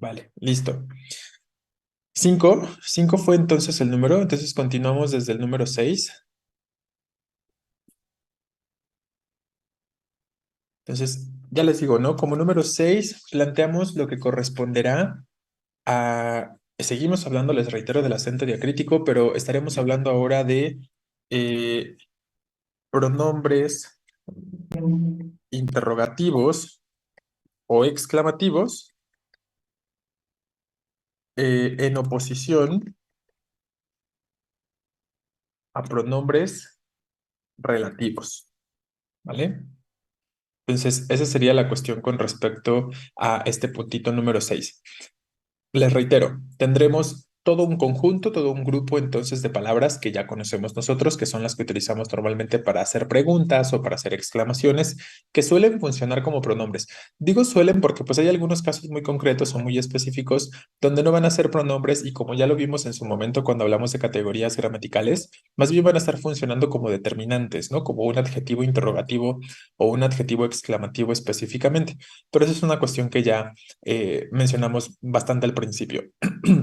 Vale, listo. 5 fue entonces el número, entonces continuamos desde el número 6. Entonces, ya les digo, ¿no? Como número 6 planteamos lo que corresponderá a... Seguimos hablando, les reitero, del acento diacrítico, pero estaremos hablando ahora de eh, pronombres interrogativos o exclamativos en oposición a pronombres relativos, ¿vale? Entonces, esa sería la cuestión con respecto a este puntito número 6. Les reitero, tendremos todo un conjunto, todo un grupo entonces de palabras que ya conocemos nosotros, que son las que utilizamos normalmente para hacer preguntas o para hacer exclamaciones, que suelen funcionar como pronombres. Digo suelen porque pues hay algunos casos muy concretos o muy específicos donde no van a ser pronombres y como ya lo vimos en su momento cuando hablamos de categorías gramaticales, más bien van a estar funcionando como determinantes, ¿no? Como un adjetivo interrogativo o un adjetivo exclamativo específicamente. Pero eso es una cuestión que ya mencionamos bastante al principio.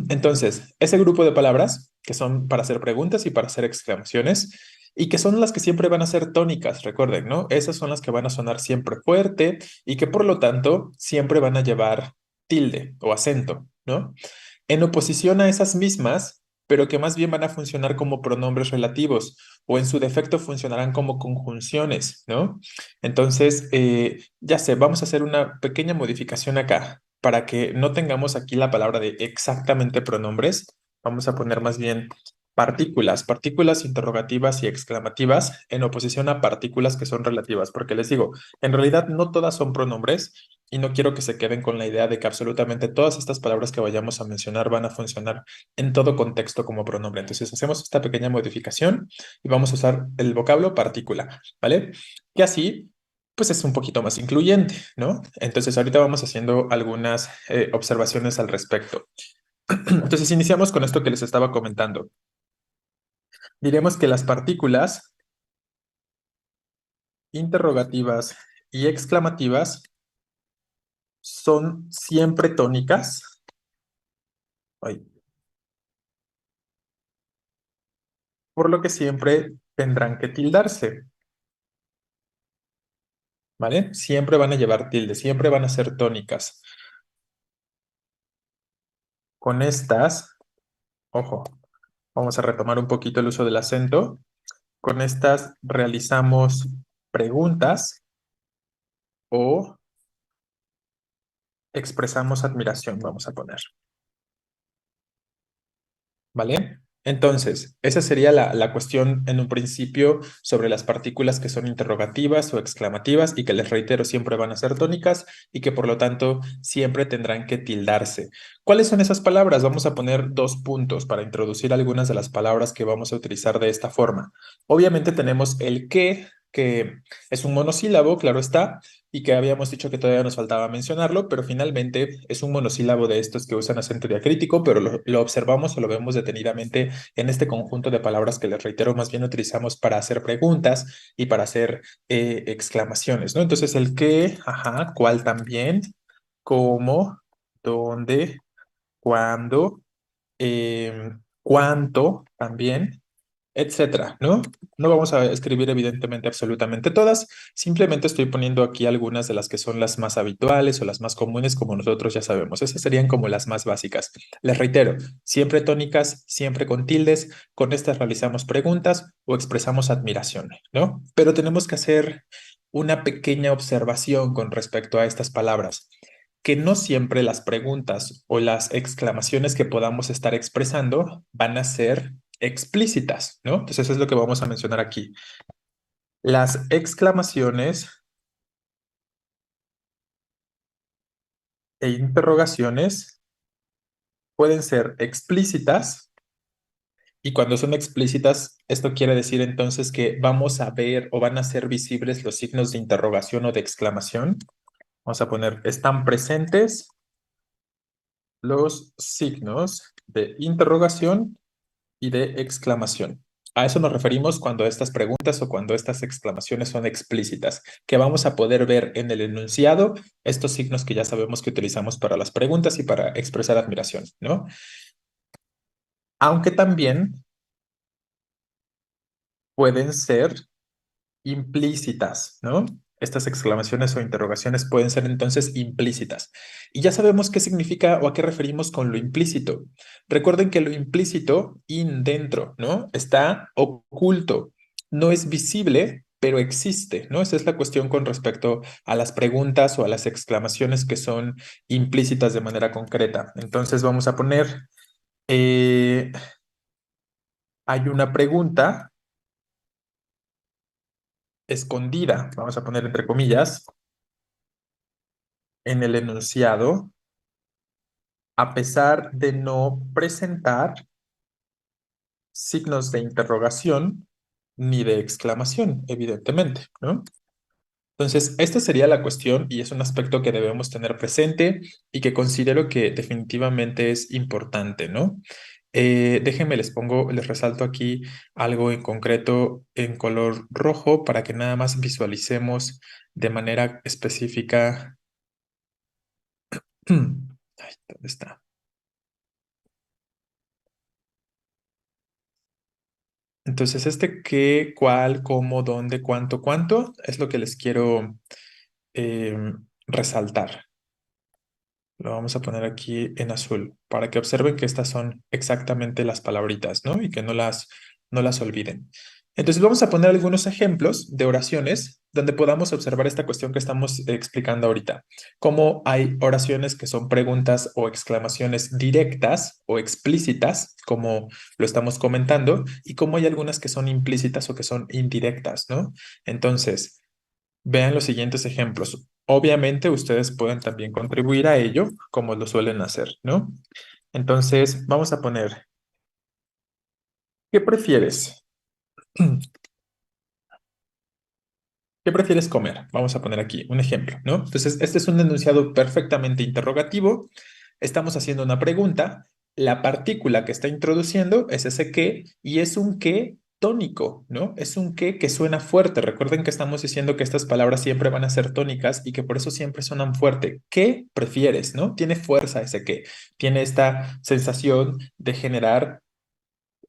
Entonces, ese grupo de palabras que son para hacer preguntas y para hacer exclamaciones y que son las que siempre van a ser tónicas, recuerden, ¿no? Esas son las que van a sonar siempre fuerte y que por lo tanto siempre van a llevar tilde o acento, ¿no? En oposición a esas mismas, pero que más bien van a funcionar como pronombres relativos o en su defecto funcionarán como conjunciones, ¿no? Entonces, ya sé, vamos a hacer una pequeña modificación acá para que no tengamos aquí la palabra de exactamente pronombres. Vamos a poner más bien partículas interrogativas y exclamativas en oposición a partículas que son relativas, porque les digo, en realidad no todas son pronombres y no quiero que se queden con la idea de que absolutamente todas estas palabras que vayamos a mencionar van a funcionar en todo contexto como pronombre. Entonces hacemos esta pequeña modificación y vamos a usar el vocablo partícula, ¿vale? Y así, pues es un poquito más incluyente, ¿no? Entonces ahorita vamos haciendo algunas observaciones al respecto. Entonces iniciamos con esto que les estaba comentando. Diremos que las partículas interrogativas y exclamativas son siempre tónicas. Ay, por lo que siempre tendrán que tildarse, ¿vale? Siempre van a llevar tilde, siempre van a ser tónicas. Con estas, ojo, vamos a retomar un poquito el uso del acento. Con estas realizamos preguntas o expresamos admiración, vamos a poner. ¿Vale? Entonces, esa sería la cuestión en un principio sobre las partículas que son interrogativas o exclamativas y que les reitero siempre van a ser tónicas y que por lo tanto siempre tendrán que tildarse. ¿Cuáles son esas palabras? Vamos a poner 2 puntos para introducir algunas de las palabras que vamos a utilizar de esta forma. Obviamente tenemos el que es un monosílabo, claro está, y que habíamos dicho que todavía nos faltaba mencionarlo, pero finalmente es un monosílabo de estos que usan acento diacrítico, pero lo observamos o lo vemos detenidamente en este conjunto de palabras que les reitero, más bien utilizamos para hacer preguntas y para hacer exclamaciones, ¿no? Entonces el qué, ajá, cuál también, cómo, dónde, cuándo, cuánto también, etcétera, ¿no? No vamos a escribir evidentemente absolutamente todas, simplemente estoy poniendo aquí algunas de las que son las más habituales o las más comunes, como nosotros ya sabemos. Esas serían como las más básicas. Les reitero, siempre tónicas, siempre con tildes, con estas realizamos preguntas o expresamos admiración, ¿no? Pero tenemos que hacer una pequeña observación con respecto a estas palabras que no siempre las preguntas o las exclamaciones que podamos estar expresando van a ser explícitas, ¿no? Entonces eso es lo que vamos a mencionar aquí. Las exclamaciones e interrogaciones pueden ser explícitas y cuando son explícitas, esto quiere decir entonces que vamos a ver o van a ser visibles los signos de interrogación o de exclamación. Vamos a poner, están presentes los signos de interrogación y de exclamación. A eso nos referimos cuando estas preguntas o cuando estas exclamaciones son explícitas, que vamos a poder ver en el enunciado estos signos que ya sabemos que utilizamos para las preguntas y para expresar admiración, ¿no? Aunque también pueden ser implícitas, ¿no? Estas exclamaciones o interrogaciones pueden ser entonces implícitas. Y ya sabemos qué significa o a qué referimos con lo implícito. Recuerden que lo implícito, dentro, ¿no? Está oculto, no es visible, pero existe, ¿no? Esa es la cuestión con respecto a las preguntas o a las exclamaciones que son implícitas de manera concreta. Entonces vamos a poner, eh, hay una pregunta escondida, vamos a poner entre comillas, en el enunciado, a pesar de no presentar signos de interrogación ni de exclamación, evidentemente, ¿no? Entonces, esta sería la cuestión y es un aspecto que debemos tener presente y que considero que definitivamente es importante, ¿no? Déjenme, les pongo, les resalto aquí algo en concreto en color rojo para que nada más visualicemos de manera específica. Ay, ¿dónde está? Entonces, este qué, cuál, cómo, dónde, cuánto, cuánto es lo que les quiero resaltar. Lo vamos a poner aquí en azul para que observen que estas son exactamente las palabritas, ¿no? Y que no las olviden. Entonces vamos a poner algunos ejemplos de oraciones donde podamos observar esta cuestión que estamos explicando ahorita. Cómo hay oraciones que son preguntas o exclamaciones directas o explícitas, como lo estamos comentando, y cómo hay algunas que son implícitas o que son indirectas, ¿no? Entonces, vean los siguientes ejemplos. Obviamente ustedes pueden también contribuir a ello como lo suelen hacer, ¿no? Entonces, vamos a poner, ¿qué prefieres? ¿Qué prefieres comer? Vamos a poner aquí un ejemplo, ¿no? Entonces, este es un enunciado perfectamente interrogativo. Estamos haciendo una pregunta. La partícula que está introduciendo es ese qué y es un qué tónico, ¿no? Es un qué que suena fuerte. Recuerden que estamos diciendo que estas palabras siempre van a ser tónicas y que por eso siempre suenan fuerte. ¿Qué prefieres, no? Tiene fuerza ese qué. Tiene esta sensación de generar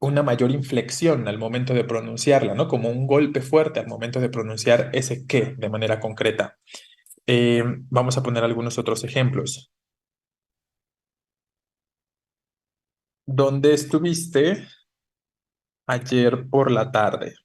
una mayor inflexión al momento de pronunciarla, ¿no? Como un golpe fuerte al momento de pronunciar ese qué de manera concreta. Vamos a poner algunos otros ejemplos. ¿Dónde estuviste ayer por la tarde?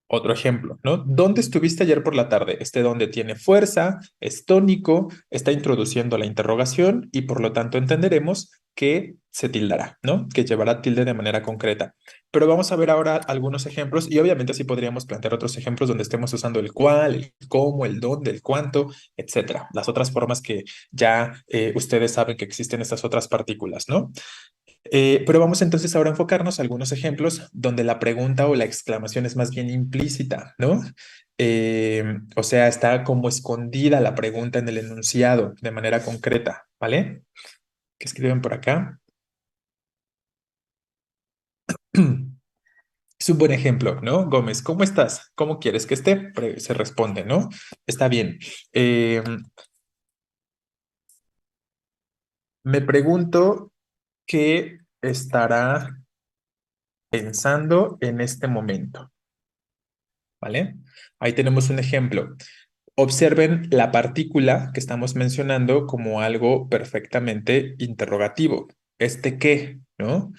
Otro ejemplo, ¿no? ¿Dónde estuviste ayer por la tarde? Este donde tiene fuerza, es tónico, está introduciendo la interrogación y por lo tanto entenderemos que se tildará, ¿no? Que llevará tilde de manera concreta. Pero vamos a ver ahora algunos ejemplos y obviamente sí podríamos plantear otros ejemplos donde estemos usando el cuál, el cómo, el dónde, el cuánto, etcétera. Las otras formas que ya ustedes saben que existen estas otras partículas, ¿no? Pero vamos entonces ahora a enfocarnos a algunos ejemplos donde la pregunta o la exclamación es más bien implícita, ¿no? O sea, está como escondida la pregunta en el enunciado de manera concreta, ¿vale? ¿Qué escriben por acá? Es un buen ejemplo, ¿no? Gómez, ¿cómo estás? ¿Cómo quieres que esté? Se responde, ¿no? Está bien. Me pregunto qué estará pensando en este momento, ¿vale? Ahí tenemos un ejemplo. Observen la partícula que estamos mencionando como algo perfectamente interrogativo. ¿Este qué? ¿No?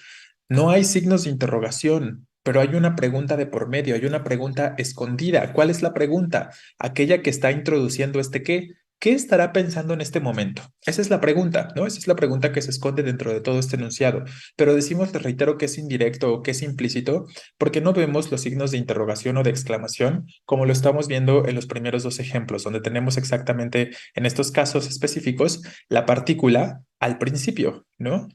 No hay signos de interrogación, pero hay una pregunta de por medio, hay una pregunta escondida. ¿Cuál es la pregunta? Aquella que está introduciendo este qué. ¿Qué estará pensando en este momento? Esa es la pregunta, ¿no? Esa es la pregunta que se esconde dentro de todo este enunciado. Pero decimos, te reitero, que es indirecto o que es implícito, porque no vemos los signos de interrogación o de exclamación como lo estamos viendo en los primeros dos ejemplos, donde tenemos exactamente en estos casos específicos la partícula al principio, ¿no?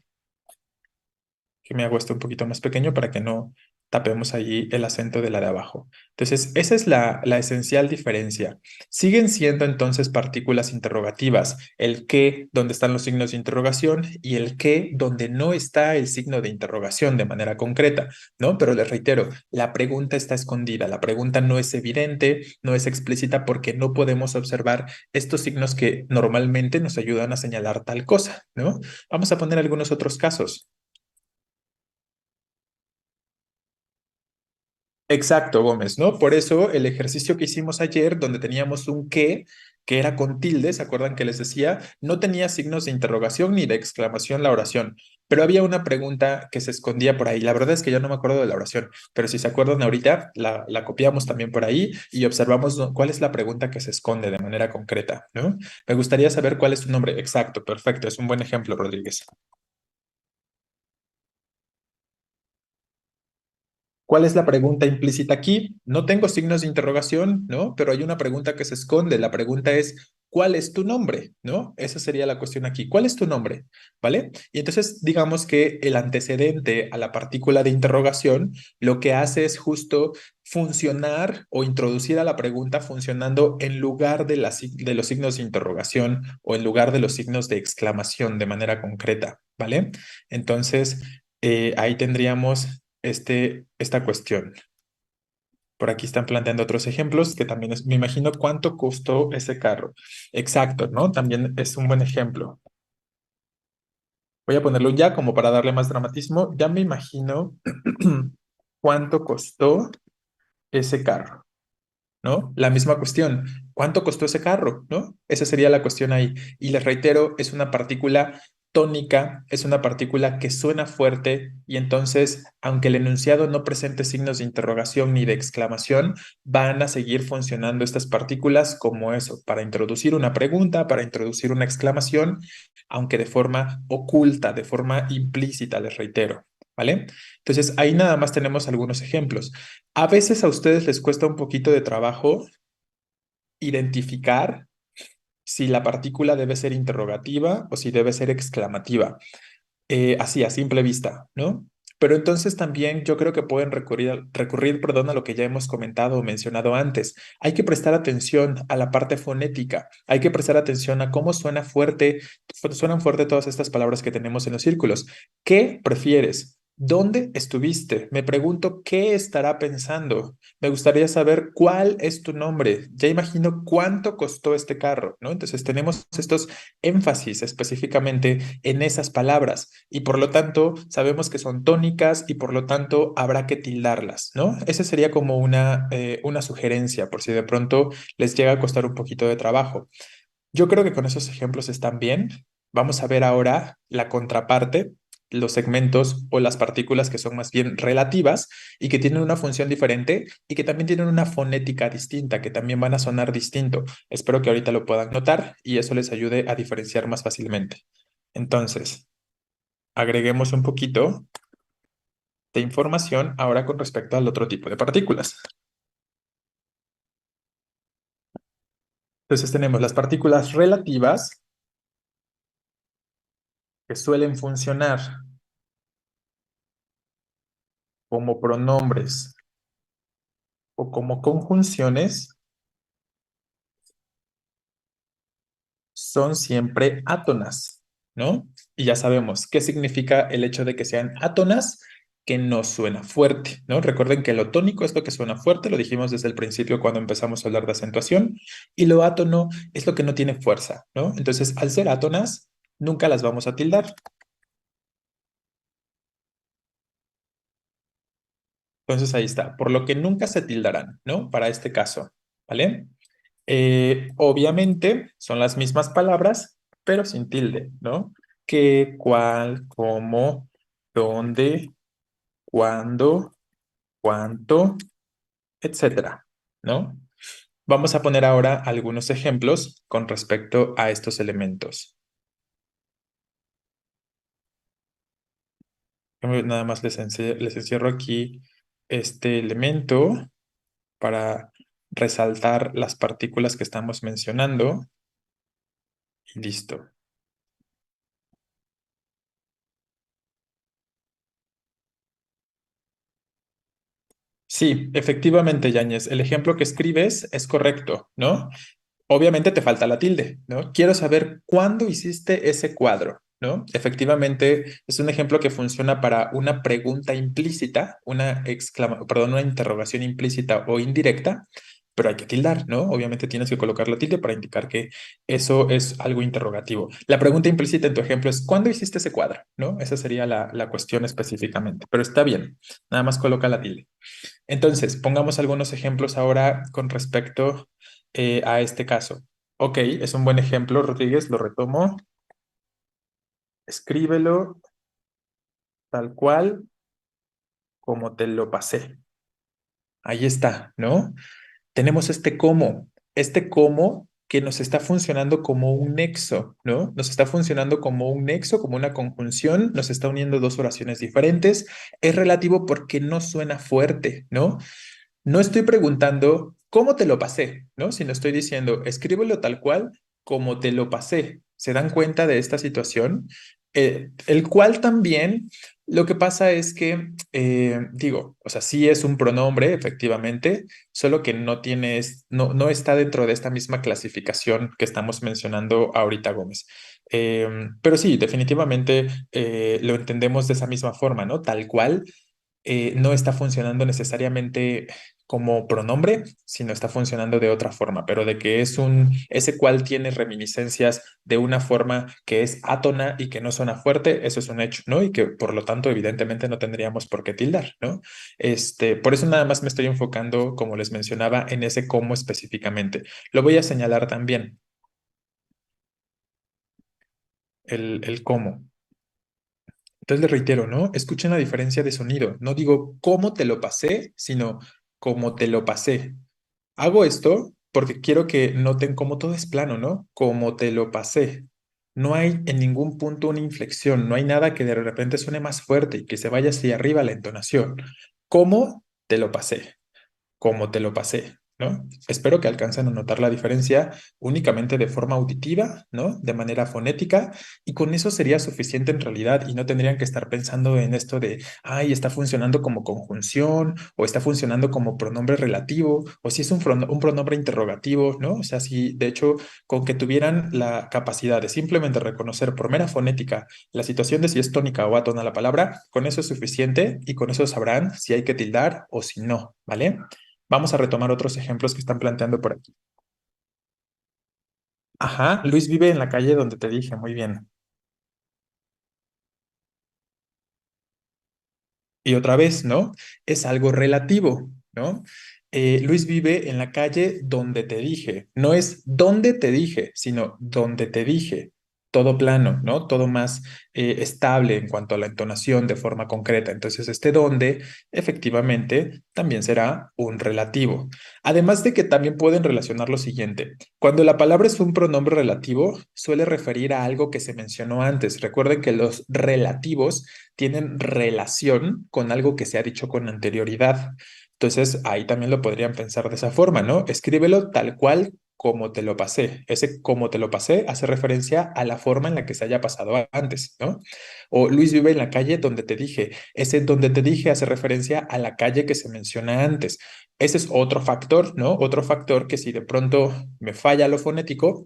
Que me hago esto un poquito más pequeño para que no tapemos allí el acento de la de abajo. Entonces, esa es la esencial diferencia. Siguen siendo entonces partículas interrogativas, el qué donde están los signos de interrogación y el qué donde no está el signo de interrogación de manera concreta, ¿no? Pero les reitero, la pregunta está escondida, la pregunta no es evidente, no es explícita porque no podemos observar estos signos que normalmente nos ayudan a señalar tal cosa, ¿no? Vamos a poner algunos otros casos. Exacto, Gómez, ¿no? Por eso el ejercicio que hicimos ayer, donde teníamos un qué, que era con tilde, ¿se acuerdan que les decía? No tenía signos de interrogación ni de exclamación la oración, pero había una pregunta que se escondía por ahí. La verdad es que yo no me acuerdo de la oración, pero si se acuerdan ahorita, la copiamos también por ahí y observamos cuál es la pregunta que se esconde de manera concreta, ¿no? Me gustaría saber cuál es tu nombre. Exacto, perfecto, es un buen ejemplo, Rodríguez. ¿Cuál es la pregunta implícita aquí? No tengo signos de interrogación, ¿no? Pero hay una pregunta que se esconde. La pregunta es, ¿cuál es tu nombre? ¿No? Esa sería la cuestión aquí. ¿Cuál es tu nombre? ¿Vale? Y entonces digamos que el antecedente a la partícula de interrogación lo que hace es justo funcionar o introducir a la pregunta funcionando en lugar de, de los signos de interrogación o en lugar de los signos de exclamación de manera concreta, ¿vale? Entonces, ahí tendríamos esta cuestión. Por aquí están planteando otros ejemplos que también es, me imagino cuánto costó ese carro. Exacto, ¿no? También es un buen ejemplo. Voy a ponerlo ya como para darle más dramatismo. Ya me imagino cuánto costó ese carro. ¿No? La misma cuestión, ¿cuánto costó ese carro? ¿No? Esa sería la cuestión ahí. Y les reitero, es una partícula tónica, es una partícula que suena fuerte y entonces, aunque el enunciado no presente signos de interrogación ni de exclamación, van a seguir funcionando estas partículas como eso, para introducir una pregunta, para introducir una exclamación, aunque de forma oculta, de forma implícita, les reitero. ¿Vale? Entonces, ahí nada más tenemos algunos ejemplos. A veces a ustedes les cuesta un poquito de trabajo identificar si la partícula debe ser interrogativa o si debe ser exclamativa, así a simple vista, ¿no? Pero entonces también yo creo que pueden recurrir, perdón, a lo que ya hemos comentado o mencionado antes. Hay que prestar atención a la parte fonética, hay que prestar atención a cómo suenan fuerte todas estas palabras que tenemos en los círculos. ¿Qué prefieres? ¿Dónde estuviste? Me pregunto qué estará pensando. Me gustaría saber cuál es tu nombre. Ya imagino cuánto costó este carro, ¿no? Entonces tenemos estos énfasis específicamente en esas palabras y por lo tanto sabemos que son tónicas y por lo tanto habrá que tildarlas, ¿no? Esa sería como una sugerencia por si de pronto les llega a costar un poquito de trabajo. Yo creo que con esos ejemplos están bien. Vamos a ver ahora la contraparte, los segmentos o las partículas que son más bien relativas y que tienen una función diferente y que también tienen una fonética distinta, que también van a sonar distinto. Espero que ahorita lo puedan notar y eso les ayude a diferenciar más fácilmente. Entonces, agreguemos un poquito de información ahora con respecto al otro tipo de partículas. Entonces tenemos las partículas relativas que suelen funcionar como pronombres o como conjunciones son siempre átonas, ¿no? Y ya sabemos qué significa el hecho de que sean átonas, que no suena fuerte, ¿no? Recuerden que lo tónico es lo que suena fuerte, lo dijimos desde el principio cuando empezamos a hablar de acentuación, y lo átono es lo que no tiene fuerza, ¿no? Entonces, al ser átonas, nunca las vamos a tildar. Entonces, ahí está, por lo que nunca se tildarán, ¿no? Para este caso, ¿vale? Obviamente son las mismas palabras, pero sin tilde, ¿no? ¿Qué, cuál, cómo, dónde, cuándo, cuánto, etcétera, ¿no? Vamos a poner ahora algunos ejemplos con respecto a estos elementos. Nada más les encierro aquí este elemento para resaltar las partículas que estamos mencionando y listo. Sí, efectivamente, Yáñez, el ejemplo que escribes es correcto, ¿no? Obviamente te falta la tilde, ¿no? Quiero saber cuándo hiciste ese cuadro, ¿no? Efectivamente, es un ejemplo que funciona para una pregunta implícita, perdón, una interrogación implícita o indirecta, pero hay que tildar, ¿no? Obviamente tienes que colocar la tilde para indicar que eso es algo interrogativo. La pregunta implícita en tu ejemplo es, ¿cuándo hiciste ese cuadro? ¿No? Esa sería la cuestión específicamente, pero está bien, nada más coloca la tilde. Entonces, pongamos algunos ejemplos ahora con respecto a este caso. Ok, es un buen ejemplo, Rodríguez, lo retomo. Escríbelo tal cual como te lo pasé. Ahí está, ¿no? Tenemos este cómo que nos está funcionando como un nexo, ¿no? Nos está funcionando como un nexo, como una conjunción, nos está uniendo dos oraciones diferentes. Es relativo porque no suena fuerte, ¿no? No estoy preguntando cómo te lo pasé, ¿no? Sino estoy diciendo, escríbelo tal cual como te lo pasé. ¿Se dan cuenta de esta situación? El cual también, lo que pasa es que, digo, o sea, sí es un pronombre, efectivamente, solo que no tiene, no está dentro de esta misma clasificación que estamos mencionando ahorita, Gómez. Pero sí, definitivamente lo entendemos de esa misma forma, ¿no? Tal cual no está funcionando necesariamente como pronombre, sino está funcionando de otra forma, pero de que ese cual tiene reminiscencias de una forma que es átona y que no suena fuerte, eso es un hecho, ¿no? Y que por lo tanto, evidentemente, no tendríamos por qué tildar, ¿no? Por eso nada más me estoy enfocando, como les mencionaba, en ese cómo específicamente. Lo voy a señalar también, el cómo. Entonces le reitero, ¿no? Escuchen la diferencia de sonido. No digo cómo te lo pasé, sino cómo te lo pasé. Hago esto porque quiero que noten cómo todo es plano, ¿no? Como te lo pasé. No hay en ningún punto una inflexión, no hay nada que de repente suene más fuerte y que se vaya hacia arriba la entonación. ¿Cómo te lo pasé? Como te lo pasé, ¿no? Espero que alcancen a notar la diferencia únicamente de forma auditiva, ¿no? De manera fonética, y con eso sería suficiente en realidad y no tendrían que estar pensando en esto de, ay, está funcionando como conjunción o está funcionando como pronombre relativo o si es un pronombre interrogativo, ¿no? O sea, si de hecho con que tuvieran la capacidad de simplemente reconocer por mera fonética la situación de si es tónica o átona la palabra, con eso es suficiente y con eso sabrán si hay que tildar o si no, ¿vale? Vamos a retomar otros ejemplos que están planteando por aquí. Ajá, Luis vive en la calle donde te dije, muy bien. Y otra vez, ¿no? Es algo relativo, ¿no? Luis vive en la calle donde te dije. No es donde te dije, sino donde te dije. Todo plano, ¿no? Todo más estable en cuanto a la entonación de forma concreta. Entonces, este donde efectivamente también será un relativo. Además de que también pueden relacionar lo siguiente. Cuando la palabra es un pronombre relativo, suele referir a algo que se mencionó antes. Recuerden que los relativos tienen relación con algo que se ha dicho con anterioridad. Entonces, ahí también lo podrían pensar de esa forma, ¿no? Escríbelo tal cual como te lo pasé. Ese como te lo pasé hace referencia a la forma en la que se haya pasado antes, ¿no? O Luis vive en la calle donde te dije. Ese donde te dije hace referencia a la calle que se menciona antes. Ese es otro factor, ¿no? Otro factor que si de pronto me falla lo fonético,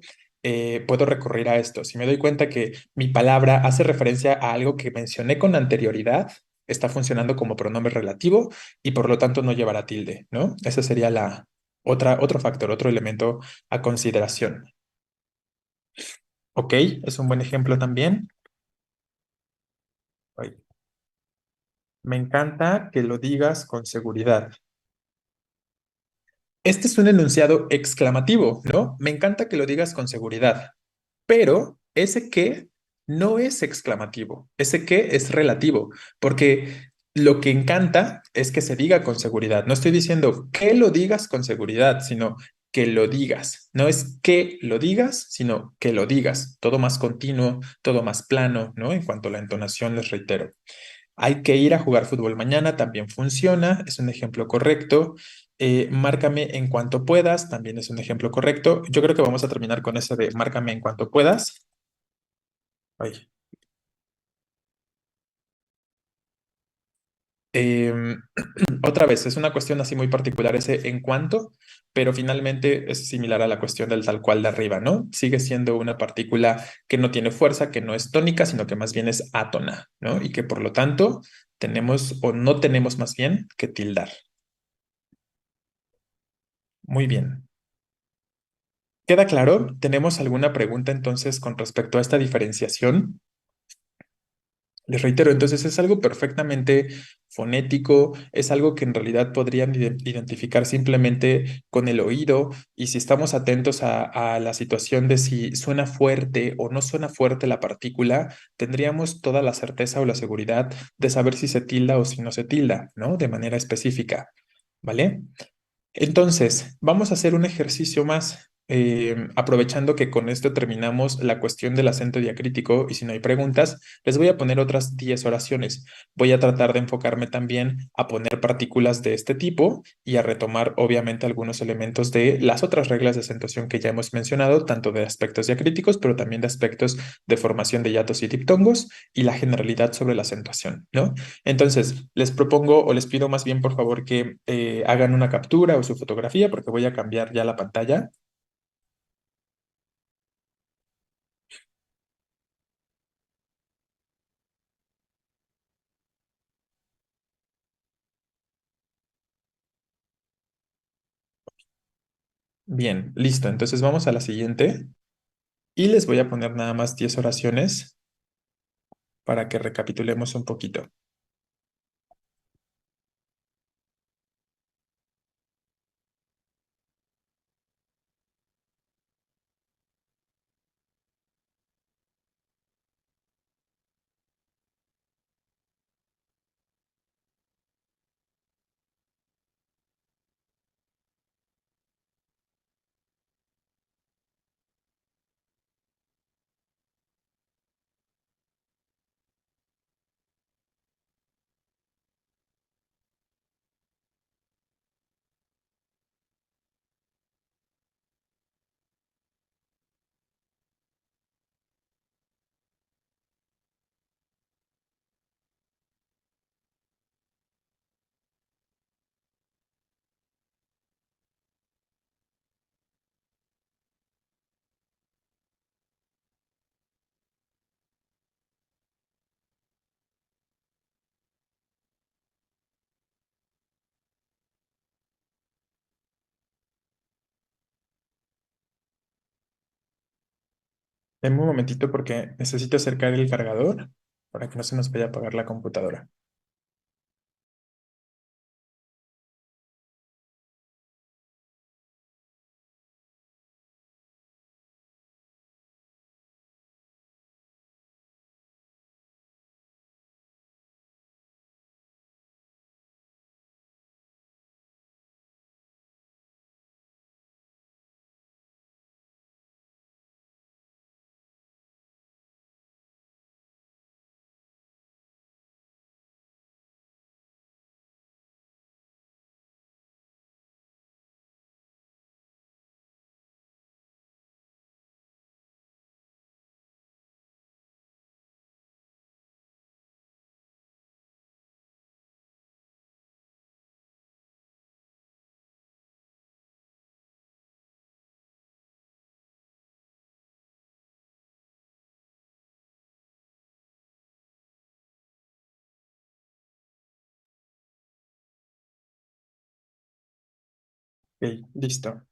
puedo recurrir a esto. Si me doy cuenta que mi palabra hace referencia a algo que mencioné con anterioridad, está funcionando como pronombre relativo y por lo tanto no llevará tilde, ¿no? Ese sería otro factor, otro elemento a consideración. Ok, es un buen ejemplo también. Ay, me encanta que lo digas con seguridad. Este es un enunciado exclamativo, ¿no? Me encanta que lo digas con seguridad. Pero ese que no es exclamativo, ese que es relativo, porque lo que encanta es que se diga con seguridad. No estoy diciendo que lo digas con seguridad, sino que lo digas. No es que lo digas, sino que lo digas. Todo más continuo, todo más plano, ¿no? En cuanto a la entonación, les reitero. Hay que ir a jugar fútbol mañana, también funciona, es un ejemplo correcto. Márcame en cuanto puedas, también es un ejemplo correcto. Yo creo que vamos a terminar con eso de márcame en cuanto puedas. Ay. Em, Otra vez, es una cuestión así muy particular ese en cuanto, pero finalmente es similar a la cuestión del tal cual de arriba, ¿no? Sigue siendo una partícula que no tiene fuerza, que no es tónica, sino que más bien es átona, ¿no? Y que por lo tanto tenemos o no tenemos más bien que tildar. Muy bien. ¿Queda claro? ¿Tenemos alguna pregunta entonces con respecto a esta diferenciación? Les reitero, entonces es algo perfectamente fonético, es algo que en realidad podrían identificar simplemente con el oído y si estamos atentos a la situación de si suena fuerte o no suena fuerte la partícula, tendríamos toda la certeza o la seguridad de saber si se tilda o si no se tilda, ¿no? De manera específica, ¿vale? Entonces, vamos a hacer un ejercicio más, aprovechando que con esto terminamos la cuestión del acento diacrítico y si no hay preguntas, les voy a poner otras 10 oraciones. Voy a tratar de enfocarme también a poner partículas de este tipo y a retomar obviamente algunos elementos de las otras reglas de acentuación que ya hemos mencionado, tanto de aspectos diacríticos, pero también de aspectos de formación de hiatos y diptongos y la generalidad sobre la acentuación, ¿no? Entonces, les propongo o les pido más bien, por favor, que hagan una captura o su fotografía porque voy a cambiar ya la pantalla. Bien, listo. Entonces vamos a la siguiente y les voy a poner nada más 10 oraciones para que recapitulemos un poquito. Denme un momentito porque necesito acercar el cargador para que no se nos vaya a apagar la computadora. Ok, listo.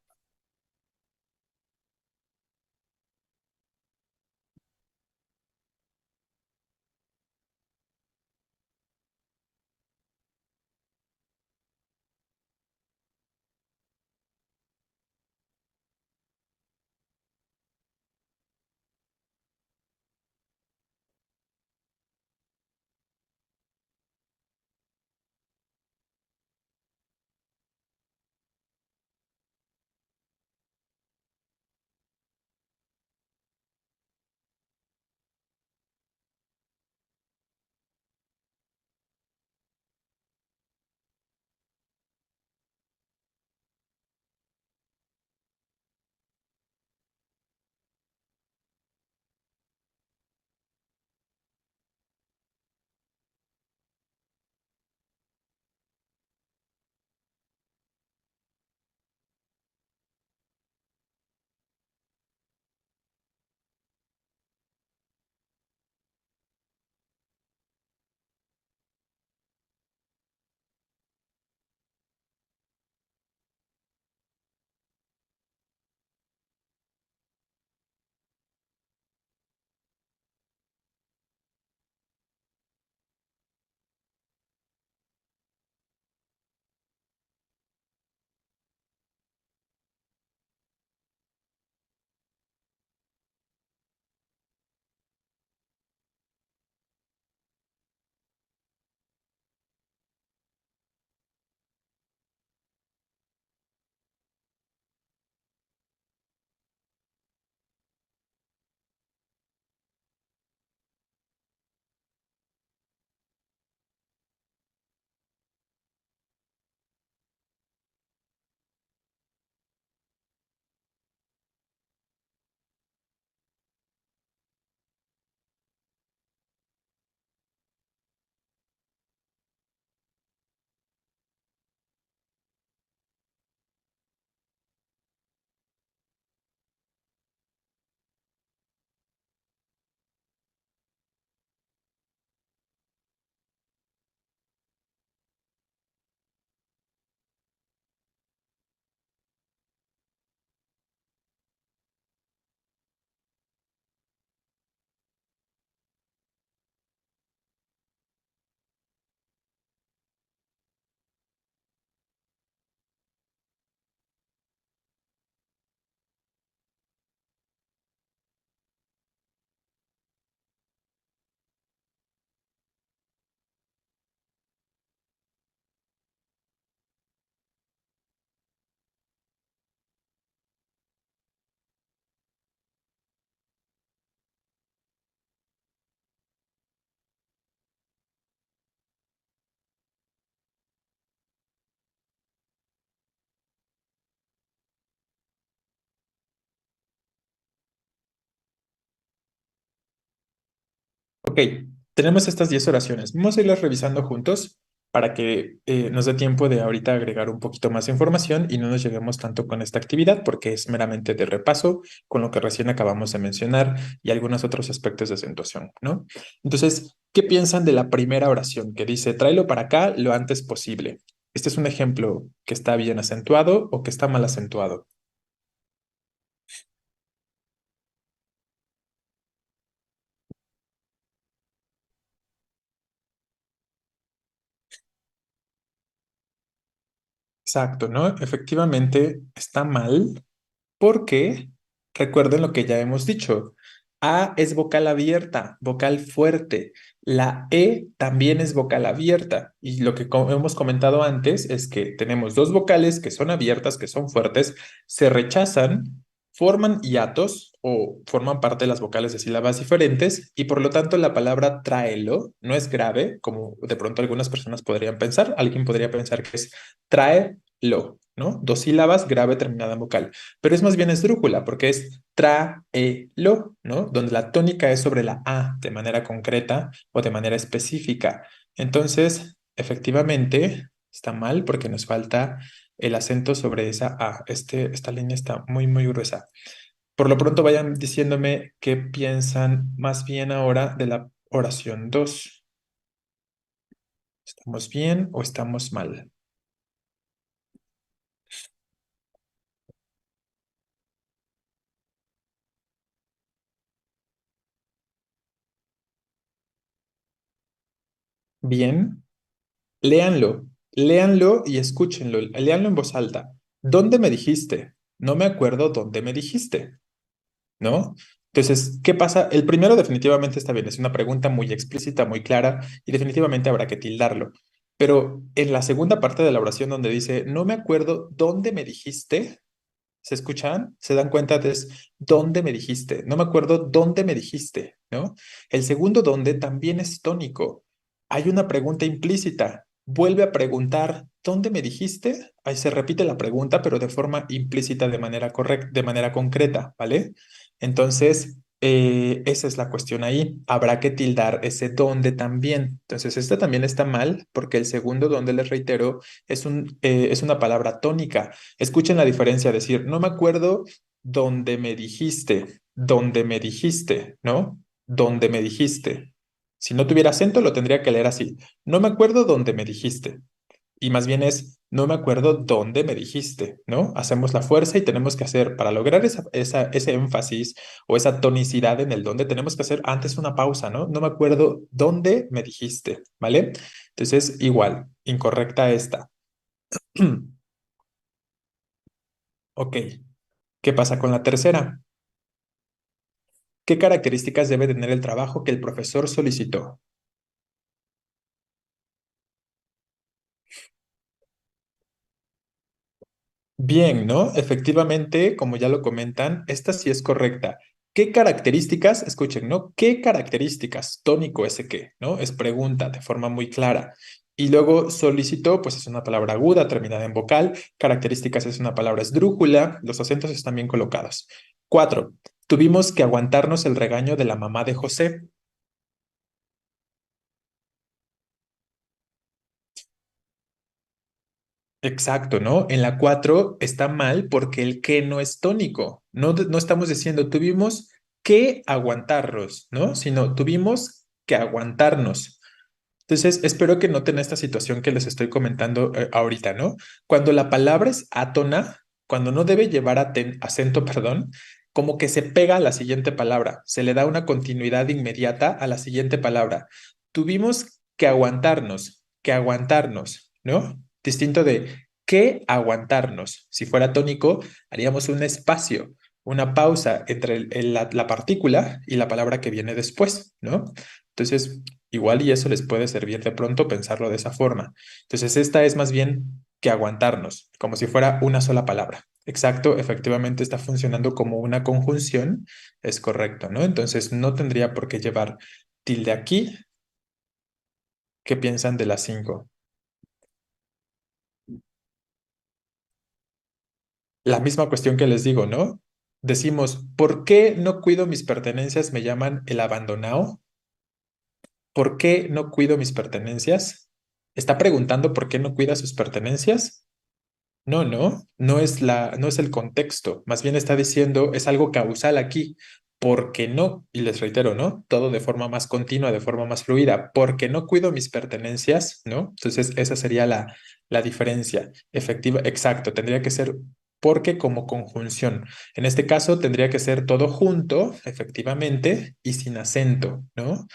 Ok, tenemos estas 10 oraciones. Vamos a irlas revisando juntos para que nos dé tiempo de ahorita agregar un poquito más de información y no nos lleguemos tanto con esta actividad porque es meramente de repaso con lo que recién acabamos de mencionar y algunos otros aspectos de acentuación, ¿no? Entonces, ¿qué piensan de la primera oración que dice tráelo para acá lo antes posible? Este es un ejemplo que está bien acentuado o que está mal acentuado. Exacto, ¿no? Efectivamente está mal. Porque recuerden lo que ya hemos dicho. A es vocal abierta, vocal fuerte. La E también es vocal abierta. Y lo que hemos comentado antes es que tenemos dos vocales que son abiertas, que son fuertes, se rechazan, forman hiatos o forman parte de las vocales de sílabas diferentes y por lo tanto la palabra tráelo no es grave, como de pronto algunas personas podrían pensar. Alguien podría pensar que es tráelo, ¿no? Dos sílabas, grave terminada en vocal, pero es más bien esdrújula porque es tráelo, ¿no? Donde la tónica es sobre la A de manera concreta o de manera específica. Entonces, efectivamente, está mal porque nos falta el acento sobre esa A. Esta línea está muy, muy gruesa. Por lo pronto, vayan diciéndome qué piensan más bien ahora de la oración 2. ¿Estamos bien o estamos mal? Bien. Léanlo, léanlo y escúchenlo, léanlo en voz alta. ¿Dónde me dijiste? No me acuerdo dónde me dijiste, ¿no? Entonces, ¿qué pasa? El primero definitivamente está bien, es una pregunta muy explícita, muy clara y definitivamente habrá que tildarlo. Pero en la segunda parte de la oración donde dice, no me acuerdo dónde me dijiste, ¿se escuchan? ¿Se dan cuenta de dónde me dijiste? No me acuerdo dónde me dijiste, ¿no? El segundo dónde también es tónico. Hay una pregunta implícita. Vuelve a preguntar, ¿dónde me dijiste? Ahí se repite la pregunta, pero de forma implícita, de manera correcta, de manera concreta, ¿vale? Entonces, esa es la cuestión ahí. Habrá que tildar ese dónde también. Entonces, este también está mal porque el segundo dónde, les reitero, es una palabra tónica. Escuchen la diferencia, decir, no me acuerdo dónde me dijiste, ¿no? Dónde me dijiste. Si no tuviera acento, lo tendría que leer así. No me acuerdo dónde me dijiste. Y más bien es, no me acuerdo dónde me dijiste, ¿no? Hacemos la fuerza y tenemos que hacer, para lograr ese énfasis o esa tonicidad en el dónde, tenemos que hacer antes una pausa, ¿no? No me acuerdo dónde me dijiste, ¿vale? Entonces, igual, incorrecta esta. Ok, ¿qué pasa con la tercera? ¿Qué características debe tener el trabajo que el profesor solicitó? Bien, ¿no? Efectivamente, como ya lo comentan, esta sí es correcta. ¿Qué características? Escuchen, ¿no? ¿Qué características? Tónico ese qué, ¿no? Es pregunta de forma muy clara. Y luego solicitó, pues es una palabra aguda terminada en vocal. Características es una palabra esdrújula. Los acentos están bien colocados. Cuatro, tuvimos que aguantarnos el regaño de la mamá de José. Exacto, ¿no? En la 4 está mal porque el que no es tónico. No, no estamos diciendo tuvimos que aguantarnos, ¿no? Sino tuvimos que aguantarnos. Entonces, espero que noten esta situación que les estoy comentando ahorita, ¿no? Cuando la palabra es átona, cuando no debe llevar acento, perdón, como que se pega a la siguiente palabra, se le da una continuidad inmediata a la siguiente palabra. Tuvimos que aguantarnos, ¿no? Distinto de que aguantarnos. Si fuera tónico, haríamos un espacio, una pausa entre la partícula y la palabra que viene después, ¿no? Entonces, igual y eso les puede servir de pronto pensarlo de esa forma. Entonces, esta es más bien que aguantarnos, como si fuera una sola palabra. Exacto, efectivamente está funcionando como una conjunción, es correcto, ¿no? Entonces, no tendría por qué llevar tilde aquí. ¿Qué piensan de las cinco? La misma cuestión que les digo, ¿no? Decimos, ¿por qué no cuido mis pertenencias? Me llaman el abandonado. ¿Por qué no cuido mis pertenencias? ¿Está preguntando por qué no cuida sus pertenencias? No, no es el contexto. Más bien está diciendo, es algo causal aquí. ¿Por qué no? Y les reitero, ¿no? Todo de forma más continua, de forma más fluida. ¿Por qué no cuido mis pertenencias? ¿No? Entonces, esa sería la diferencia efectiva. Exacto, tendría que ser porque como conjunción. En este caso, tendría que ser todo junto, efectivamente, y sin acento, ¿no?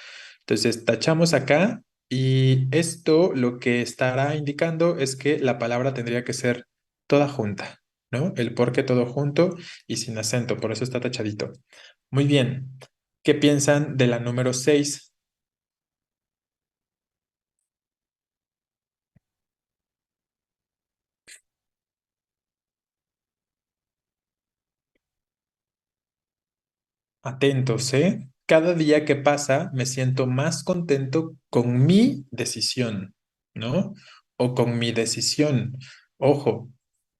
Entonces, tachamos acá y esto lo que estará indicando es que la palabra tendría que ser toda junta, ¿no? El por qué todo junto y sin acento, por eso está tachadito. Muy bien. ¿Qué piensan de la número 6? Atentos, ¿eh? Cada día que pasa me siento más contento con mi decisión, ¿no? O con mi decisión. Ojo,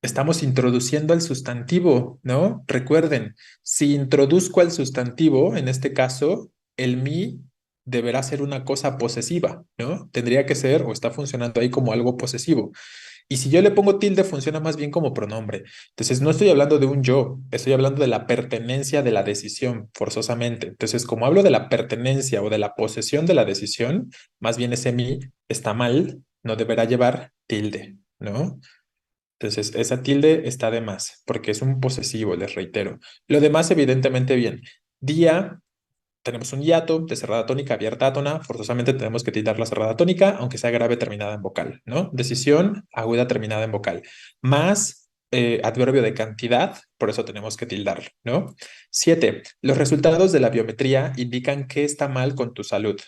estamos introduciendo al sustantivo, ¿no? Recuerden, si introduzco al sustantivo, en este caso, el mi deberá ser una cosa posesiva, ¿no? Tendría que ser o está funcionando ahí como algo posesivo. Y si yo le pongo tilde, funciona más bien como pronombre. Entonces, no estoy hablando de un yo, estoy hablando de la pertenencia de la decisión, forzosamente. Entonces, como hablo de la pertenencia o de la posesión de la decisión, más bien ese mi está mal, no deberá llevar tilde, ¿no? Entonces, esa tilde está de más, porque es un posesivo, les reitero. Lo demás, evidentemente, bien. Día, tenemos un hiato de cerrada tónica abierta átona, forzosamente tenemos que tildar la cerrada tónica, aunque sea grave terminada en vocal, ¿no? Decisión aguda terminada en vocal, más adverbio de cantidad, por eso tenemos que tildarlo, ¿no? 7. Los resultados de la biometría indican que está mal con tu salud.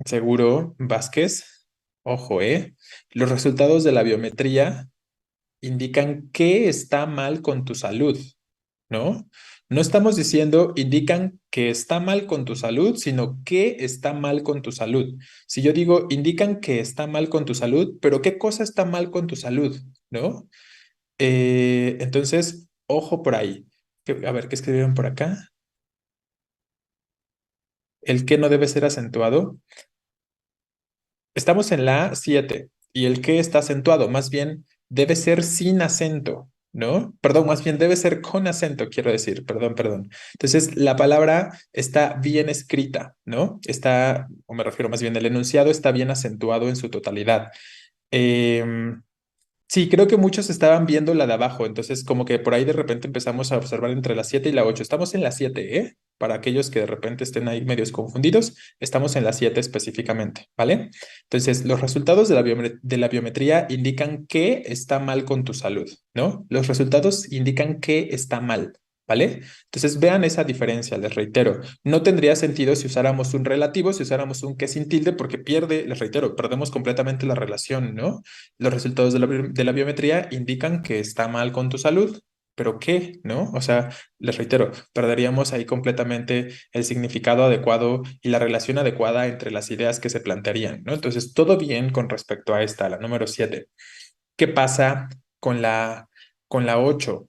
Seguro, Vázquez, ojo, ¿eh? Los resultados de la biometría indican que está mal con tu salud. ¿No? No estamos diciendo indican que está mal con tu salud, sino que está mal con tu salud. Si yo digo indican que está mal con tu salud, pero ¿qué cosa está mal con tu salud? ¿No? Entonces, ojo por ahí. A ver, ¿qué escribieron por acá? El que no debe ser acentuado. Estamos en la 7 y el que está acentuado, más bien debe ser sin acento, ¿no? Perdón, más bien debe ser con acento, quiero decir, perdón. Entonces, la palabra está bien escrita, ¿no? Está, o me refiero más bien, el enunciado está bien acentuado en su totalidad. Em, Sí, creo que muchos estaban viendo la de abajo, entonces como que por ahí de repente empezamos a observar entre la 7 y la 8. Estamos en la 7, ¿eh? Para aquellos que de repente estén ahí medios confundidos, estamos en la 7 específicamente, ¿vale? Entonces, los resultados de de la biometría indican que está mal con tu salud, ¿no? Los resultados indican que está mal, ¿vale? Entonces, vean esa diferencia, les reitero. No tendría sentido si usáramos un relativo, si usáramos un que sin tilde, porque pierde, les reitero, perdemos completamente la relación, ¿no? Los resultados de de la biometría indican que está mal con tu salud, pero ¿qué? ¿No? O sea, les reitero, perderíamos ahí completamente el significado adecuado y la relación adecuada entre las ideas que se plantearían, ¿no? Entonces, todo bien con respecto a esta, la número 7. ¿Qué pasa con con la 8?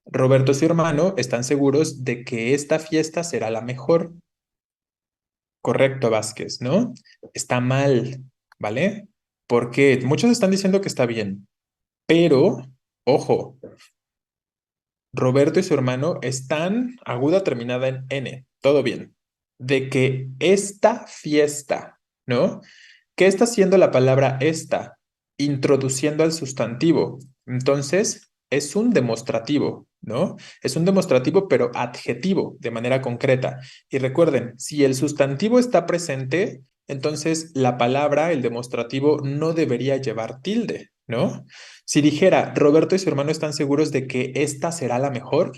Roberto y su hermano están seguros de que esta fiesta será la mejor. Correcto, Vázquez, ¿no? Está mal, ¿vale? Porque muchos están diciendo que está bien. Pero, ojo, Roberto y su hermano están aguda terminada en N, todo bien. De que esta fiesta, ¿no? ¿Qué está haciendo la palabra esta? Introduciendo al sustantivo. Entonces, es un demostrativo, ¿no? Es un demostrativo, pero adjetivo, de manera concreta. Y recuerden, si el sustantivo está presente, entonces la palabra, el demostrativo, no debería llevar tilde, ¿no? Si dijera, Roberto y su hermano están seguros de que esta será la mejor,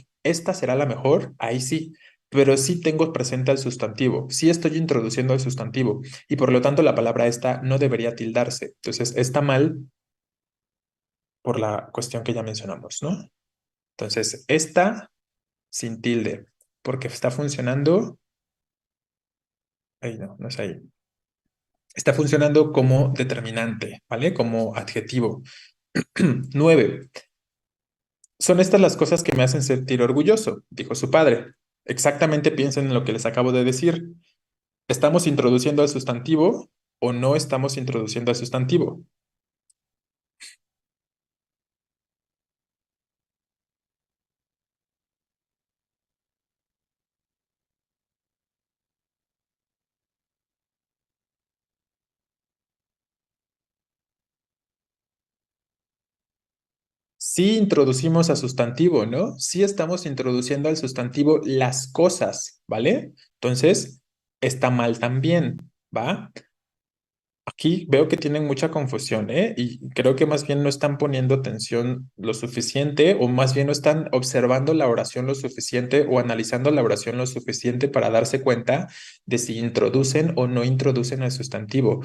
ahí sí, pero sí tengo presente al sustantivo, sí estoy introduciendo al sustantivo y por lo tanto la palabra esta no debería tildarse. Entonces está mal por la cuestión que ya mencionamos, ¿no? Entonces, esta sin tilde, porque está funcionando, ahí no, no es ahí. Está funcionando como determinante, ¿vale? Como adjetivo. 9. Son estas las cosas que me hacen sentir orgulloso, dijo su padre. Exactamente piensen en lo que les acabo de decir. ¿Estamos introduciendo al sustantivo o no estamos introduciendo al sustantivo? Sí introducimos a sustantivo, ¿no? Sí estamos introduciendo al sustantivo las cosas, ¿vale? Entonces, está mal también, ¿va? Aquí veo que tienen mucha confusión, ¿eh? Y creo que más bien no están poniendo atención lo suficiente o más bien no están observando la oración lo suficiente o analizando la oración lo suficiente para darse cuenta de si introducen o no introducen el sustantivo.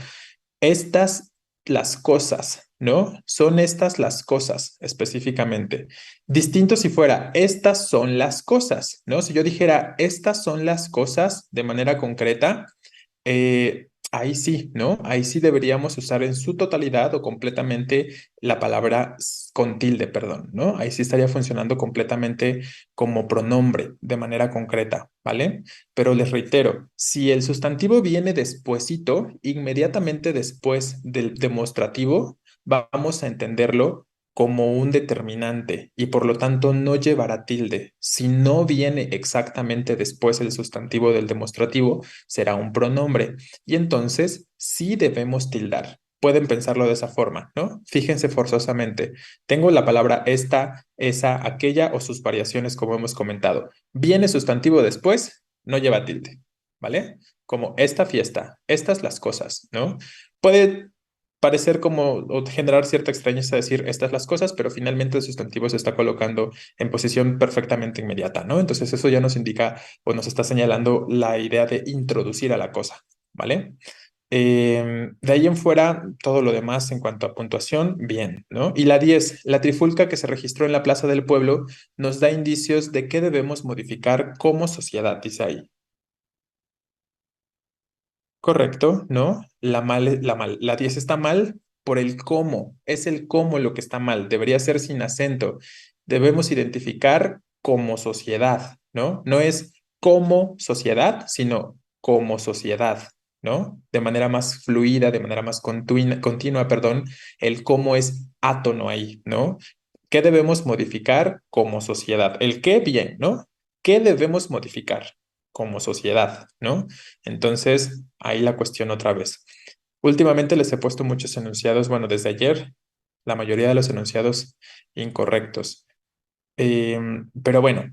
Estas las cosas, ¿no? Son estas las cosas específicamente. Distinto si fuera, estas son las cosas, ¿no? Si yo dijera, estas son las cosas de manera concreta, ahí sí, ¿no? Ahí sí deberíamos usar en su totalidad o completamente la palabra con tilde, perdón, ¿no? Ahí sí estaría funcionando completamente como pronombre de manera concreta, ¿vale? Pero les reitero, si el sustantivo viene despuesito, inmediatamente después del demostrativo, vamos a entenderlo como un determinante y por lo tanto no llevará tilde. Si no viene exactamente después el sustantivo del demostrativo, será un pronombre y entonces sí debemos tildar. Pueden pensarlo de esa forma, ¿no? Fíjense forzosamente. Tengo la palabra esta, esa, aquella o sus variaciones como hemos comentado. Viene sustantivo después, no lleva tilde, ¿vale? Como esta fiesta, estas las cosas, ¿no? Puede parecer como o generar cierta extrañeza decir estas las cosas, pero finalmente el sustantivo se está colocando en posición perfectamente inmediata, ¿no? Entonces eso ya nos indica o nos está señalando la idea de introducir a la cosa, ¿vale? De ahí en fuera, todo lo demás en cuanto a puntuación, bien, ¿no? Y la 10, la trifulca que se registró en la Plaza del Pueblo nos da indicios de qué debemos modificar como sociedad, dice ahí. Correcto, ¿no? La 10 está mal por el cómo. Es el cómo lo que está mal. Debería ser sin acento. Debemos identificar como sociedad, ¿no? No es como sociedad, sino como sociedad, ¿no? De manera más fluida, de manera más continua, perdón. El cómo es átono ahí, ¿no? ¿Qué debemos modificar como sociedad? El qué, bien, ¿no? ¿Qué debemos modificar como sociedad, ¿no? Entonces, ahí la cuestión otra vez. Últimamente les he puesto muchos enunciados, bueno, desde ayer, la mayoría de los enunciados incorrectos. Pero bueno,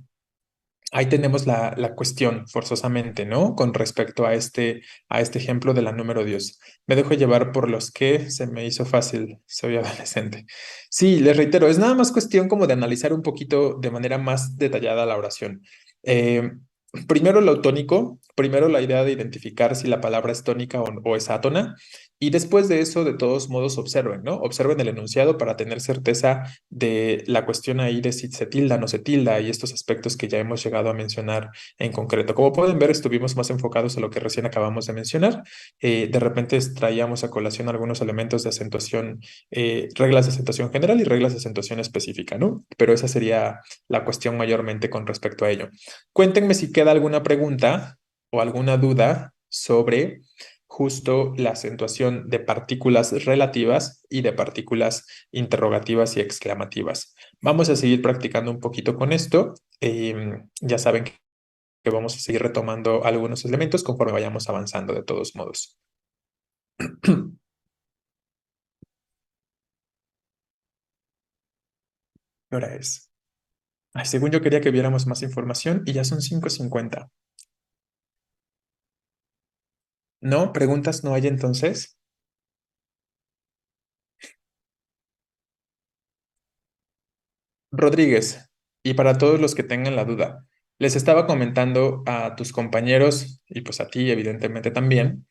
ahí tenemos la cuestión forzosamente, ¿no? Con respecto a este ejemplo de la número 10. Me dejo llevar por los que se me hizo fácil, soy adolescente. Sí, les reitero, es nada más cuestión como de analizar un poquito de manera más detallada la oración. Eh, Primero lo tónico, primero la idea de identificar si la palabra es tónica o es átona, y después de eso, de todos modos, observen, ¿no? Observen el enunciado para tener certeza de la cuestión ahí de si se tilda o no se tilda y estos aspectos que ya hemos llegado a mencionar en concreto. Como pueden ver, estuvimos más enfocados a lo que recién acabamos de mencionar. De repente traíamos a colación algunos elementos de acentuación, reglas de acentuación general y reglas de acentuación específica, ¿no? Pero esa sería la cuestión mayormente con respecto a ello. Cuéntenme si queda alguna pregunta o alguna duda sobre justo la acentuación de partículas relativas y de partículas interrogativas y exclamativas. Vamos a seguir practicando un poquito con esto. Ya saben que vamos a seguir retomando algunos elementos conforme vayamos avanzando de todos modos. ¿Qué hora es? Ay, según yo quería que viéramos más información y ya son 5:50. ¿No? ¿Preguntas no hay entonces? Rodríguez, y para todos los que tengan la duda, les estaba comentando a tus compañeros y pues a ti evidentemente también,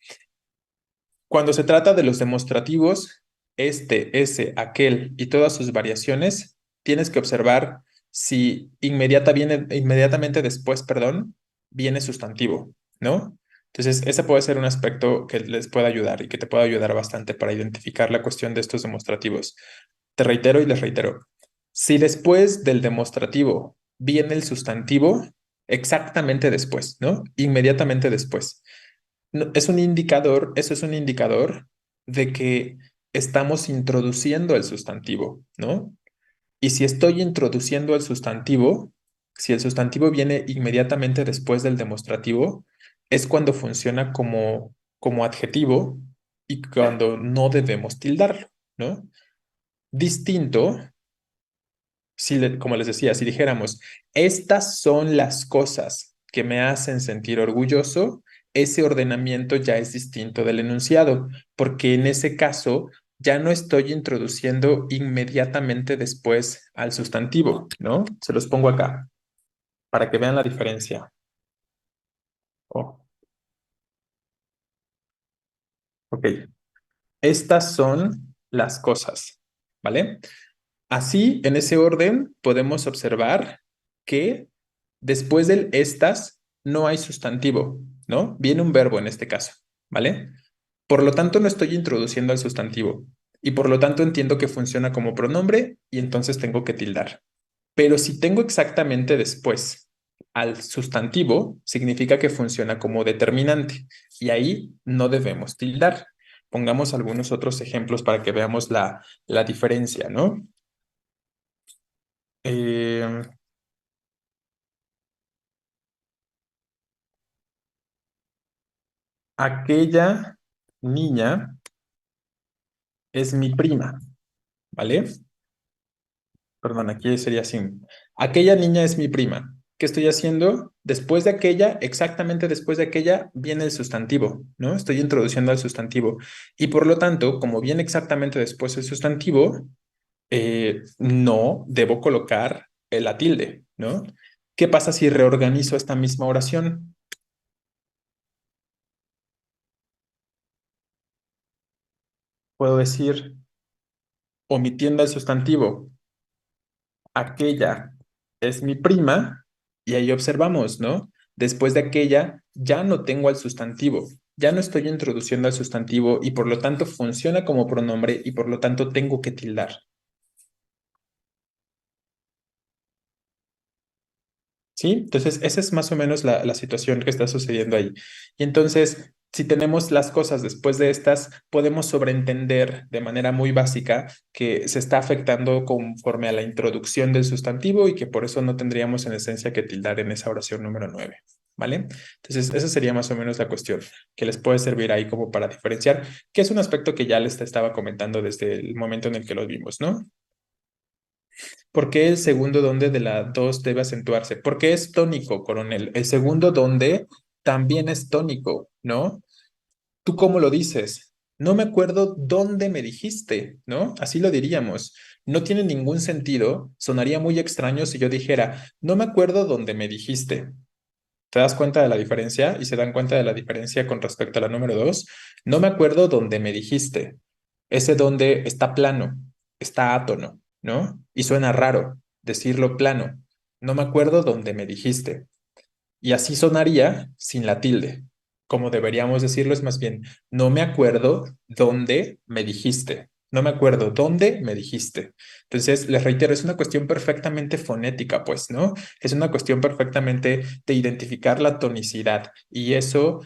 cuando se trata de los demostrativos, este, ese, aquel y todas sus variaciones, tienes que observar si inmediatamente después, perdón, viene sustantivo, ¿no? Entonces, ese puede ser un aspecto que les pueda ayudar y que te pueda ayudar bastante para identificar la cuestión de estos demostrativos. Te reitero y les reitero. Si después del demostrativo viene el sustantivo, exactamente después, ¿no? Inmediatamente después. Es un indicador, eso es un indicador de que estamos introduciendo el sustantivo, ¿no? Y si estoy introduciendo el sustantivo, si el sustantivo viene inmediatamente después del demostrativo, es cuando funciona como adjetivo y cuando no debemos tildarlo, ¿no? Distinto, como les decía, si dijéramos, estas son las cosas que me hacen sentir orgulloso, ese ordenamiento ya es distinto del enunciado, porque en ese caso ya no estoy introduciendo inmediatamente después al sustantivo, ¿no? Se los pongo acá para que vean la diferencia. Oh, ok. Estas son las cosas, ¿vale? Así, en ese orden, podemos observar que después del estas no hay sustantivo, ¿no? Viene un verbo en este caso, ¿vale? Por lo tanto, no estoy introduciendo al sustantivo y por lo tanto entiendo que funciona como pronombre y entonces tengo que tildar. Pero si tengo exactamente después al sustantivo, significa que funciona como determinante y ahí no debemos tildar. Pongamos algunos otros ejemplos para que veamos la diferencia, ¿no? Eh, aquella niña es mi prima, ¿vale? Perdón, aquí sería así. Aquella niña es mi prima. ¿Qué estoy haciendo? Después de aquella, exactamente después de aquella, viene el sustantivo, ¿no? Estoy introduciendo al sustantivo. Y por lo tanto, como viene exactamente después el sustantivo, no debo colocar la tilde, ¿no? ¿Qué pasa si reorganizo esta misma oración? Puedo decir, omitiendo el sustantivo, aquella es mi prima y ahí observamos, ¿no? Después de aquella ya no tengo al sustantivo, ya no estoy introduciendo al sustantivo y por lo tanto funciona como pronombre y por lo tanto tengo que tildar. ¿Sí? Entonces, esa es más o menos la situación que está sucediendo ahí. Y entonces, si tenemos las cosas después de estas, podemos sobreentender de manera muy básica que se está afectando conforme a la introducción del sustantivo y que por eso no tendríamos en esencia que tildar en esa oración número 9. ¿Vale? Entonces, esa sería más o menos la cuestión que les puede servir ahí como para diferenciar, que es un aspecto que ya les estaba comentando desde el momento en el que lo vimos, ¿no? ¿Por qué el segundo donde de la 2 debe acentuarse? Porque es tónico, coronel. El segundo donde también es tónico, ¿no? ¿Tú cómo lo dices? No me acuerdo dónde me dijiste, ¿no? Así lo diríamos. No tiene ningún sentido. Sonaría muy extraño si yo dijera, no me acuerdo dónde me dijiste. ¿Te das cuenta de la diferencia? Y se dan cuenta de la diferencia con respecto a la número 2. No me acuerdo dónde me dijiste. Ese donde está plano, está átono, ¿no? Y suena raro decirlo plano. No me acuerdo dónde me dijiste. Y así sonaría sin la tilde. Como deberíamos decirlo es más bien, no me acuerdo dónde me dijiste. No me acuerdo dónde me dijiste. Entonces, les reitero, es una cuestión perfectamente fonética, pues, ¿no? Es una cuestión perfectamente de identificar la tonicidad. Y eso,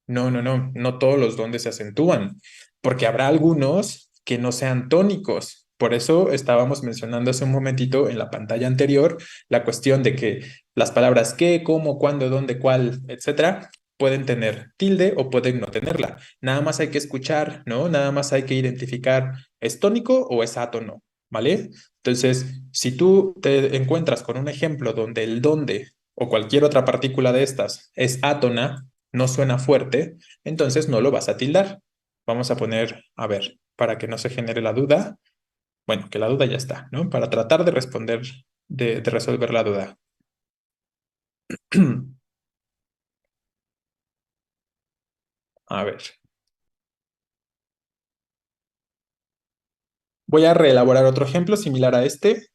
no todos los donde se acentúan, porque habrá algunos que no sean tónicos. Por eso estábamos mencionando hace un momentito en la pantalla anterior la cuestión de que las palabras qué, cómo, cuándo, dónde, cuál, etcétera, pueden tener tilde o pueden no tenerla. Nada más hay que escuchar, ¿no? Nada más hay que identificar, ¿es tónico o es átono? ¿Vale? Entonces, si tú te encuentras con un ejemplo donde el donde o cualquier otra partícula de estas es átona, no suena fuerte, entonces no lo vas a tildar. Vamos a poner, a ver, para que no se genere la duda. Bueno, que la duda ya está, ¿no? Para tratar de responder, de resolver la duda. A ver, voy a reelaborar otro ejemplo similar a este.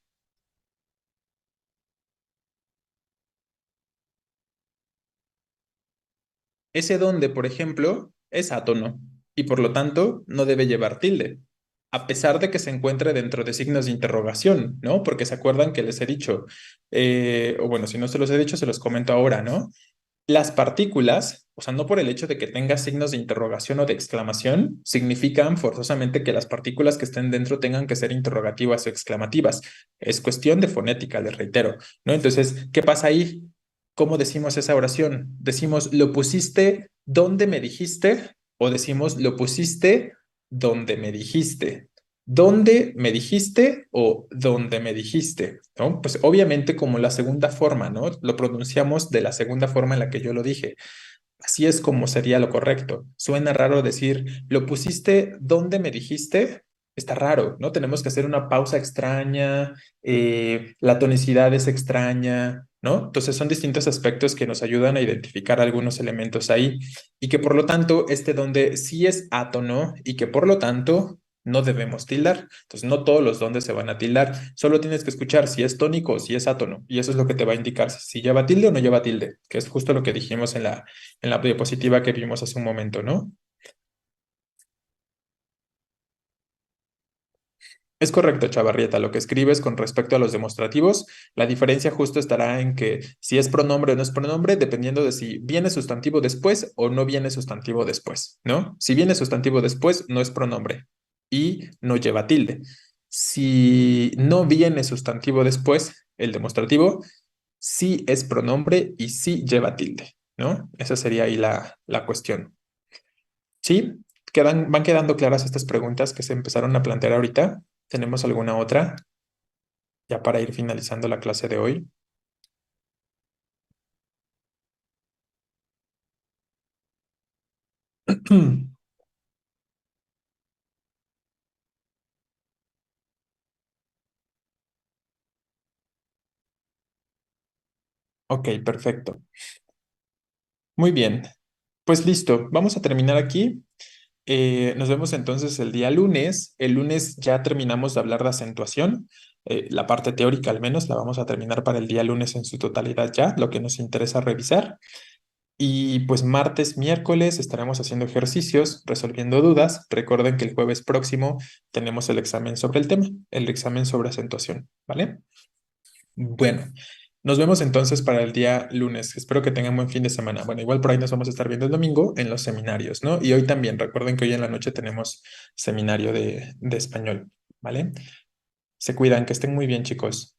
Ese donde, por ejemplo, es átono y por lo tanto no debe llevar tilde. a pesar de que se encuentre dentro de signos de interrogación, ¿no? Porque se acuerdan que les he dicho, o bueno, si no se los he dicho, se los comento ahora, ¿no? Las partículas, o sea, no por el hecho de que tenga signos de interrogación o de exclamación, significan forzosamente que las partículas que estén dentro tengan que ser interrogativas o exclamativas. Es cuestión de fonética, les reitero, ¿no? Entonces, ¿qué pasa ahí? ¿Cómo decimos esa oración? ¿Decimos lo pusiste donde me dijiste? ¿O decimos lo pusiste donde me dijiste? ¿Dónde me dijiste o dónde me dijiste? ¿No? Pues obviamente como la segunda forma, ¿no? Lo pronunciamos de la segunda forma en la que yo lo dije. Así es como sería lo correcto. Suena raro decir, ¿lo pusiste donde me dijiste? Está raro, ¿no? Tenemos que hacer una pausa extraña, la tonicidad es extraña, ¿no? Entonces son distintos aspectos que nos ayudan a identificar algunos elementos ahí y que por lo tanto este donde sí es átono y que por lo tanto no debemos tildar. Entonces no todos los donde se van a tildar, solo tienes que escuchar si es tónico o si es átono y eso es lo que te va a indicar si lleva tilde o no lleva tilde, que es justo lo que dijimos en la diapositiva que vimos hace un momento, ¿no? Es correcto, Chavarrieta, lo que escribes con respecto a los demostrativos, la diferencia justo estará en que si es pronombre o no es pronombre, dependiendo de si viene sustantivo después o no viene sustantivo después, ¿no? Si viene sustantivo después, no es pronombre y no lleva tilde. Si no viene sustantivo después, el demostrativo sí es pronombre y sí lleva tilde, ¿no? Esa sería ahí la cuestión. Sí, van quedando claras estas preguntas que se empezaron a plantear ahorita. ¿Tenemos alguna otra ya para ir finalizando la clase de hoy? Ok, perfecto. Muy bien. Pues listo, vamos a terminar aquí. Nos vemos entonces el día lunes. El lunes ya terminamos de hablar de acentuación. La parte teórica al menos la vamos a terminar para el día lunes en su totalidad ya, lo que nos interesa revisar. Y pues martes, miércoles estaremos haciendo ejercicios, resolviendo dudas. Recuerden que el jueves próximo tenemos el examen sobre el tema, el examen sobre acentuación, ¿vale? Bueno, nos vemos entonces para el día lunes. Espero que tengan buen fin de semana. Bueno, igual por ahí nos vamos a estar viendo el domingo en los seminarios, ¿no? Y hoy también, recuerden que hoy en la noche tenemos seminario de español, ¿vale? Se cuidan, que estén muy bien, chicos.